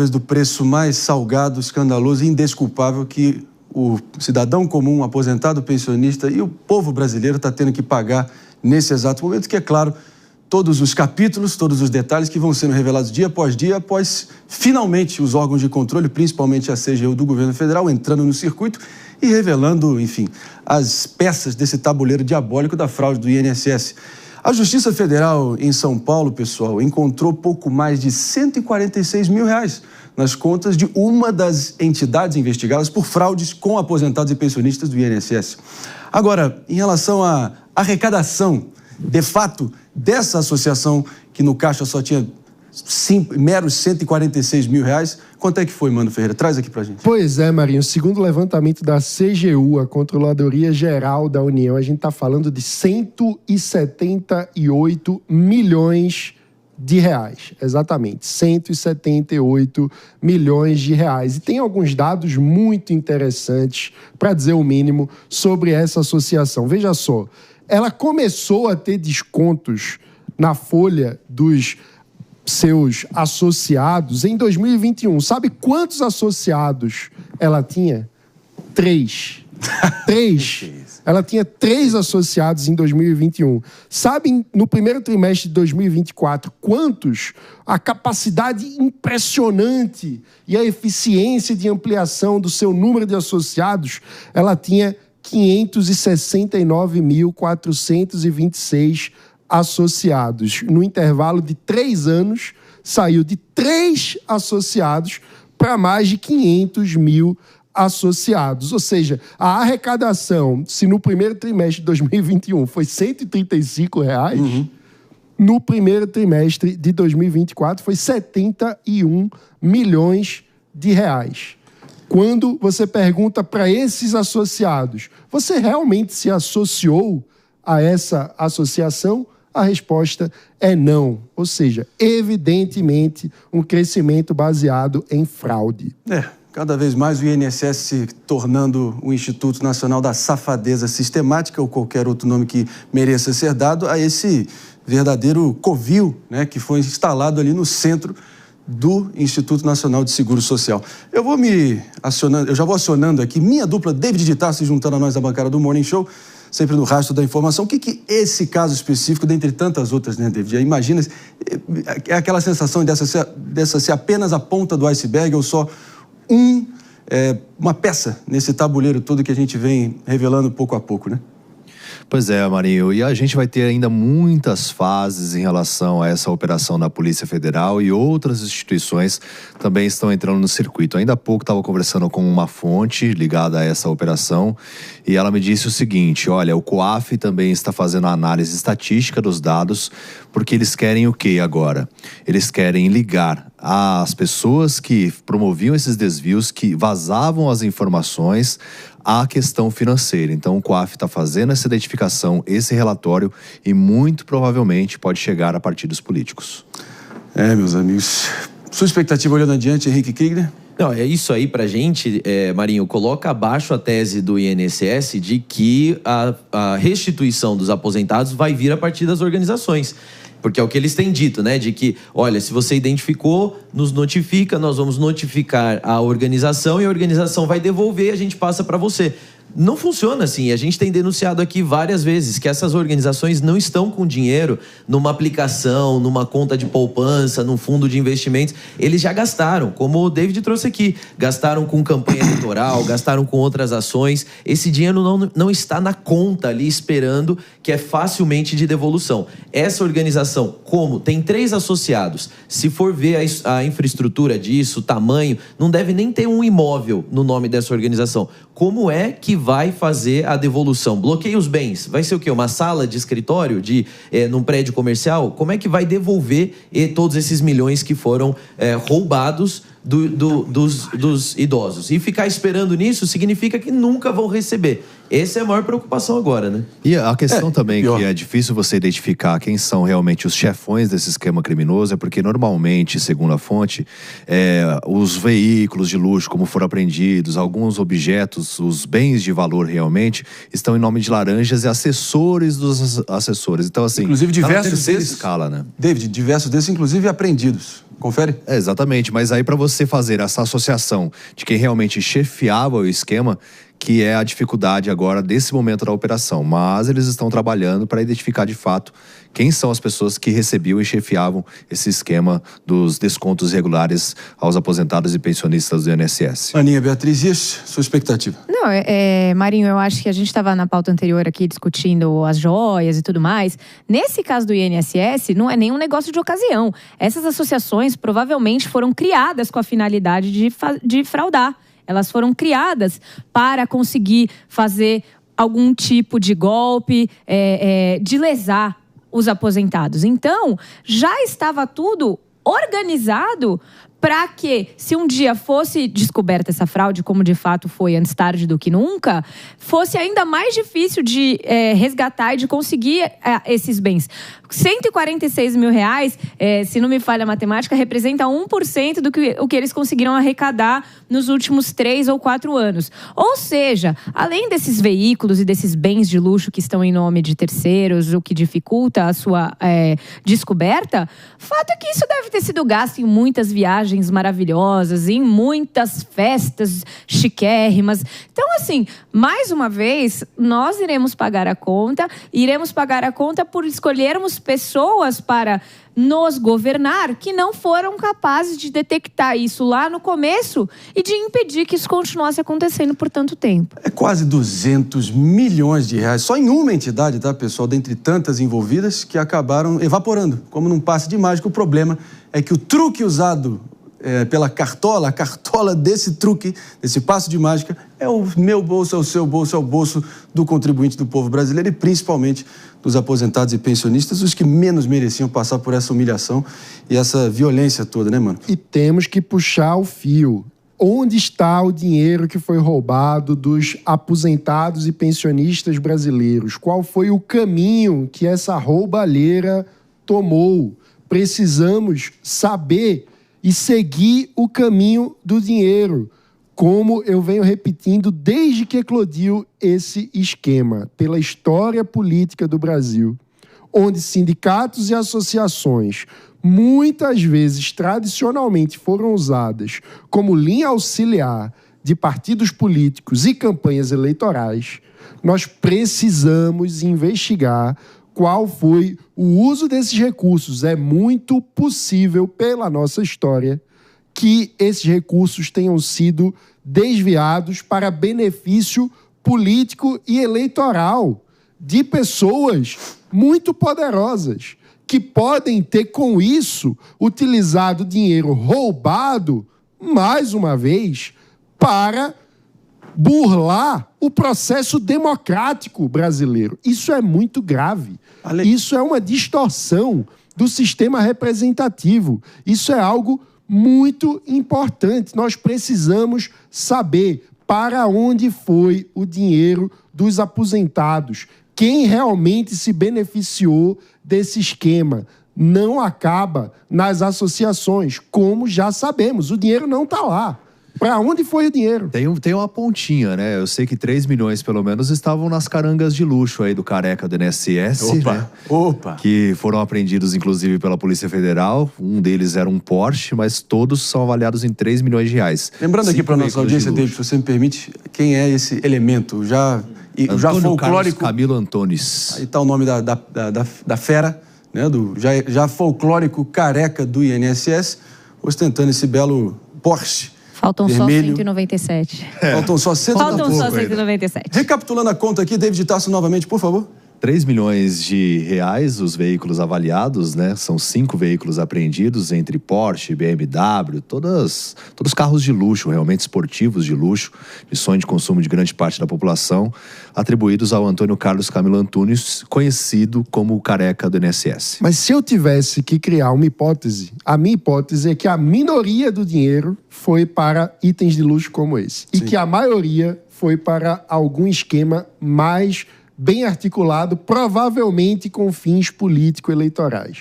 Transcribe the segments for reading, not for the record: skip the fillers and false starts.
do preço mais salgado, escandaloso e indesculpável que o cidadão comum, aposentado, pensionista e o povo brasileiro está tendo que pagar nesse exato momento, que é claro, todos os capítulos, todos os detalhes que vão sendo revelados dia após finalmente os órgãos de controle, principalmente a CGU do governo federal, entrando no circuito e revelando, enfim, as peças desse tabuleiro diabólico da fraude do INSS. A Justiça Federal em São Paulo, pessoal, encontrou pouco mais de R$146 mil nas contas de uma das entidades investigadas por fraudes com aposentados e pensionistas do INSS. Agora, em relação à arrecadação, de fato, dessa associação, que no caixa só tinha meros R$146 mil, quanto é que foi, Mano Ferreira? Traz aqui pra gente. Pois é, Marinho. Segundo o levantamento da CGU, a Controladoria Geral da União, a gente está falando de R$178 milhões. Exatamente, R$178 milhões. E tem alguns dados muito interessantes, para dizer o mínimo, sobre essa associação. Veja só, ela começou a ter descontos na folha dos seus associados em 2021. Sabe quantos associados ela tinha? 3. 3. Ela tinha 3 associados em 2021. Sabe, no primeiro trimestre de 2024, quantos? A capacidade impressionante e a eficiência de ampliação do seu número de associados, ela tinha 569.426 associados. No intervalo de 3 anos, saiu de 3 associados para mais de 500 mil associados. Ou seja, a arrecadação, se no primeiro trimestre de 2021 foi R$135, no primeiro trimestre de 2024 foi R$71 milhões. Quando você pergunta para esses associados, você realmente se associou a essa associação? A resposta é não. Ou seja, evidentemente, um crescimento baseado em fraude. Cada vez mais o INSS se tornando o Instituto Nacional da Safadeza Sistemática, ou qualquer outro nome que mereça ser dado a esse verdadeiro covil, né, que foi instalado ali no centro do Instituto Nacional de Seguro Social. Eu já vou acionando aqui minha dupla David de Tarso, se juntando a nós da bancada do Morning Show, sempre no rastro da informação. O que esse caso específico, dentre tantas outras, né, David? Imagina, é aquela sensação dessa ser apenas a ponta do iceberg ou só uma peça nesse tabuleiro todo que a gente vem revelando pouco a pouco, né? Pois é, Marinho, e a gente vai ter ainda muitas fases em relação a essa operação da Polícia Federal, e outras instituições também estão entrando no circuito. Ainda há pouco estava conversando com uma fonte ligada a essa operação e ela me disse o seguinte: olha, o COAF também está fazendo a análise estatística dos dados, porque eles querem o quê agora? Eles querem ligar as pessoas que promoviam esses desvios, que vazavam as informações, à questão financeira. Então o COAF está fazendo essa identificação, esse relatório, e muito provavelmente pode chegar a partidos políticos. Meus amigos. Sua expectativa olhando adiante, Henrique Kriegner? Não, é isso aí pra gente, Marinho, coloca abaixo a tese do INSS de que a restituição dos aposentados vai vir a partir das organizações. Porque é o que eles têm dito, né? De que, olha, se você identificou, nos notifica, nós vamos notificar a organização e a organização vai devolver e a gente passa para você. Não funciona assim. A gente tem denunciado aqui várias vezes que essas organizações não estão com dinheiro numa aplicação, numa conta de poupança, num fundo de investimentos. Eles já gastaram, como o David trouxe aqui. Gastaram com campanha eleitoral, gastaram com outras ações. Esse dinheiro não está na conta ali esperando, que é facilmente de devolução. Essa organização, como tem 3 associados, se for ver a infraestrutura disso, o tamanho, não deve nem ter um imóvel no nome dessa organização. Como é que vai fazer a devolução? Bloqueia os bens. Vai ser o quê? Uma sala de escritório num prédio comercial? Como é que vai devolver todos esses milhões que foram roubados dos idosos? E ficar esperando nisso significa que nunca vão receber. Essa é a maior preocupação agora, né? E a questão também que é difícil você identificar quem são realmente os chefões desse esquema criminoso é porque normalmente, segundo a fonte, os veículos de luxo, como foram apreendidos, alguns objetos, os bens de valor realmente, estão em nome de laranjas e assessores dos assessores. Então, assim, inclusive diversos deles, escala, né? David, diversos desses, inclusive apreendidos. Confere? Exatamente, mas aí para você fazer essa associação de quem realmente chefiava o esquema, que é a dificuldade agora desse momento da operação. Mas eles estão trabalhando para identificar de fato quem são as pessoas que recebiam e chefiavam esse esquema dos descontos regulares aos aposentados e pensionistas do INSS. Aninha Beatriz, e sua expectativa? Não, Marinho, eu acho que a gente estava na pauta anterior aqui discutindo as joias e tudo mais. Nesse caso do INSS, não é nenhum negócio de ocasião. Essas associações provavelmente foram criadas com a finalidade de fraudar. Elas foram criadas para conseguir fazer algum tipo de golpe, de lesar os aposentados. Então, já estava tudo organizado para que, se um dia fosse descoberta essa fraude, como de fato foi antes tarde do que nunca, fosse ainda mais difícil de resgatar e de conseguir esses bens. 146 mil reais, se não me falha a matemática, representa 1% do que eles conseguiram arrecadar nos últimos 3 ou 4 anos. Ou seja, além desses veículos e desses bens de luxo que estão em nome de terceiros, o que dificulta a sua descoberta, fato é que isso deve ter sido gasto em muitas viagens maravilhosas, em muitas festas chiquérrimas. Então, assim, mais uma vez, nós iremos pagar a conta por escolhermos pessoas para nos governar que não foram capazes de detectar isso lá no começo e de impedir que isso continuasse acontecendo por tanto tempo. É quase 200 milhões de reais, só em uma entidade, tá, pessoal? Dentre tantas envolvidas que acabaram evaporando, como num passe de mágica. O problema é que o truque usado pela cartola, a cartola desse truque, desse passo de mágica, é o meu bolso, é o seu bolso, é o bolso do contribuinte do povo brasileiro e principalmente dos aposentados e pensionistas, os que menos mereciam passar por essa humilhação e essa violência toda, né, mano? E temos que puxar o fio. Onde está o dinheiro que foi roubado dos aposentados e pensionistas brasileiros? Qual foi o caminho que essa roubalheira tomou? Precisamos saber e seguir o caminho do dinheiro, como eu venho repetindo desde que eclodiu esse esquema, pela história política do Brasil, onde sindicatos e associações, muitas vezes tradicionalmente foram usadas como linha auxiliar de partidos políticos e campanhas eleitorais, nós precisamos investigar qual foi o uso desses recursos. É muito possível, pela nossa história, que esses recursos tenham sido desviados para benefício político e eleitoral de pessoas muito poderosas, que podem ter, com isso, utilizado dinheiro roubado, mais uma vez, para burlar o processo democrático brasileiro. Isso é muito grave. Isso é uma distorção do sistema representativo. Isso é algo muito importante. Nós precisamos saber para onde foi o dinheiro dos aposentados. Quem realmente se beneficiou desse esquema. Não acaba nas associações, como já sabemos. O dinheiro não está lá. Para onde foi o dinheiro? Tem uma pontinha, né? Eu sei que 3 milhões, pelo menos, estavam nas carangas de luxo aí do careca do INSS. Opa! Que foram apreendidos, inclusive, pela Polícia Federal. Um deles era um Porsche, mas todos são avaliados em 3 milhões de reais. Lembrando aqui para nossa audiência, David, se você me permite, quem é esse elemento? Já folclórico... Carlos Camilo Antunes. Aí está o nome da fera, né? Já folclórico careca do INSS, ostentando esse belo Porsche. Faltam vermelho. só 197. Faltam só 197. Recapitulando a conta aqui, David Tasso, novamente, por favor. 3 milhões de reais os veículos avaliados, né? São 5 veículos apreendidos, entre Porsche, BMW, todos carros de luxo, realmente esportivos de luxo, de sonho de consumo de grande parte da população, atribuídos ao Antônio Carlos Camilo Antunes, conhecido como o careca do INSS. Mas se eu tivesse que criar uma hipótese, a minha hipótese é que a minoria do dinheiro foi para itens de luxo como esse. Sim. E que a maioria foi para algum esquema mais bem articulado, provavelmente com fins político-eleitorais.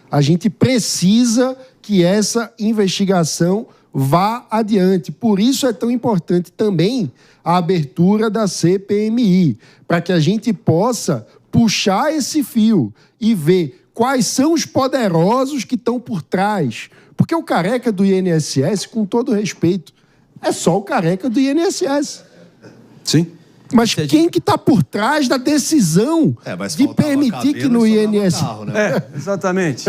A gente precisa que essa investigação vá adiante. Por isso é tão importante também a abertura da CPMI, para que a gente possa puxar esse fio e ver quais são os poderosos que estão por trás. Porque o careca do INSS, com todo respeito, é só o careca do INSS. Sim. Mas quem que está por trás da decisão de permitir que no INSS... Carro, né? Exatamente.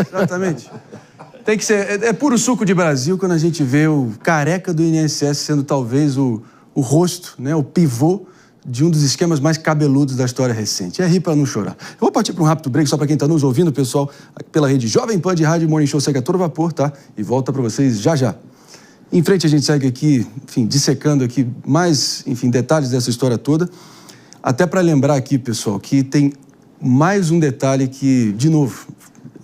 Tem que ser... É puro suco de Brasil quando a gente vê o careca do INSS sendo talvez o rosto, né, o pivô de um dos esquemas mais cabeludos da história recente. É rir para não chorar. Eu vou partir para um rápido break, só para quem está nos ouvindo, pessoal, pela rede Jovem Pan de Rádio Morning Show segue a todo vapor, tá? E volta para vocês já. Em frente a gente segue aqui, enfim, dissecando aqui mais, enfim, detalhes dessa história toda. Até para lembrar aqui, pessoal, que tem mais um detalhe que, de novo,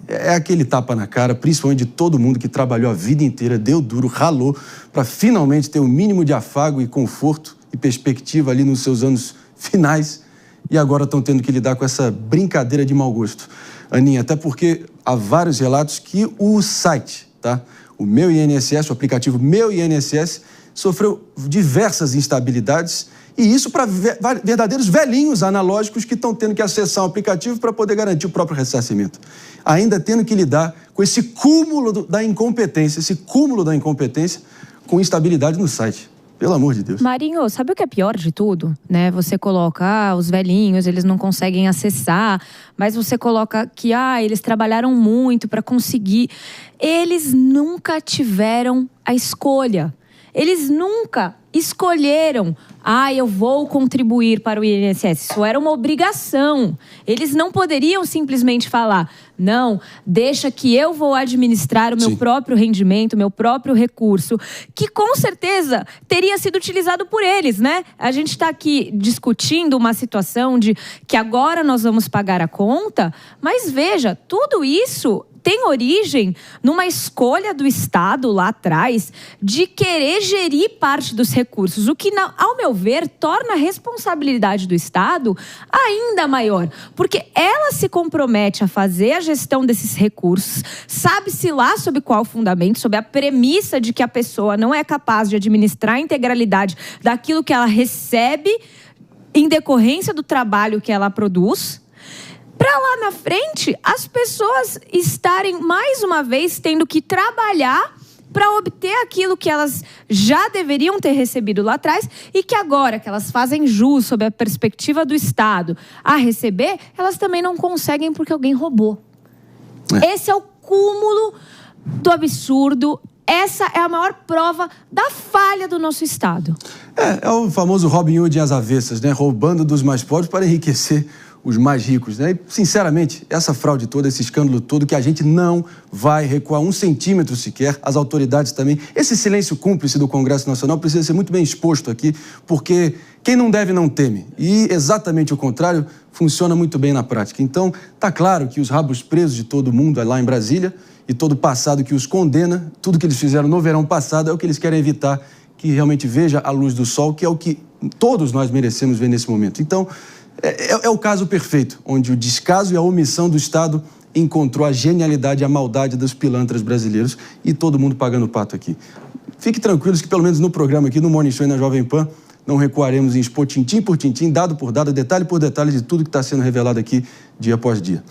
é aquele tapa na cara, principalmente de todo mundo que trabalhou a vida inteira, deu duro, ralou, para finalmente ter um mínimo de afago e conforto e perspectiva ali nos seus anos finais, e agora estão tendo que lidar com essa brincadeira de mau gosto. Aninha, até porque há vários relatos que o site, tá? O Meu INSS, o aplicativo Meu INSS, sofreu diversas instabilidades, e isso para verdadeiros velhinhos analógicos que estão tendo que acessar o aplicativo para poder garantir o próprio ressarcimento. Ainda tendo que lidar com esse cúmulo da incompetência, com instabilidade no site. Pelo amor de Deus. Marinho, sabe o que é pior de tudo? Né? Você coloca, os velhinhos, eles não conseguem acessar, mas você coloca que, eles trabalharam muito para conseguir. Eles nunca tiveram a escolha. Eles nunca escolheram, eu vou contribuir para o INSS. Isso era uma obrigação. Eles não poderiam simplesmente falar, não, deixa que eu vou administrar o meu próprio rendimento, o meu próprio recurso, que com certeza teria sido utilizado por eles, né? A gente está aqui discutindo uma situação de que agora nós vamos pagar a conta, mas veja, tudo isso tem origem numa escolha do Estado lá atrás de querer gerir parte dos recursos, o que, ao meu ver, torna a responsabilidade do Estado ainda maior, porque ela se compromete a fazer a gestão desses recursos, sabe-se lá sob qual fundamento, sob a premissa de que a pessoa não é capaz de administrar a integralidade daquilo que ela recebe em decorrência do trabalho que ela produz, para lá na frente, as pessoas estarem, mais uma vez, tendo que trabalhar para obter aquilo que elas já deveriam ter recebido lá atrás e que agora que elas fazem jus sob a perspectiva do Estado a receber, elas também não conseguem porque alguém roubou. Esse é o cúmulo do absurdo. Essa é a maior prova da falha do nosso Estado. É o famoso Robin Hood às avessas, né? Roubando dos mais pobres para enriquecer os mais ricos, né? E, sinceramente, essa fraude toda, esse escândalo todo, que a gente não vai recuar 1 centímetro sequer, as autoridades também. Esse silêncio cúmplice do Congresso Nacional precisa ser muito bem exposto aqui, porque quem não deve não teme. E exatamente o contrário funciona muito bem na prática. Então, tá claro que os rabos presos de todo mundo lá em Brasília e todo o passado que os condena, tudo que eles fizeram no verão passado é o que eles querem evitar que realmente veja a luz do sol, que é o que todos nós merecemos ver nesse momento. Então, é o caso perfeito, onde o descaso e a omissão do Estado encontrou a genialidade e a maldade dos pilantras brasileiros e todo mundo pagando o pato aqui. Fique tranquilos que pelo menos no programa aqui, no Morning Show e na Jovem Pan, não recuaremos em expor tintim por tintim, dado por dado, detalhe por detalhe de tudo que está sendo revelado aqui dia após dia.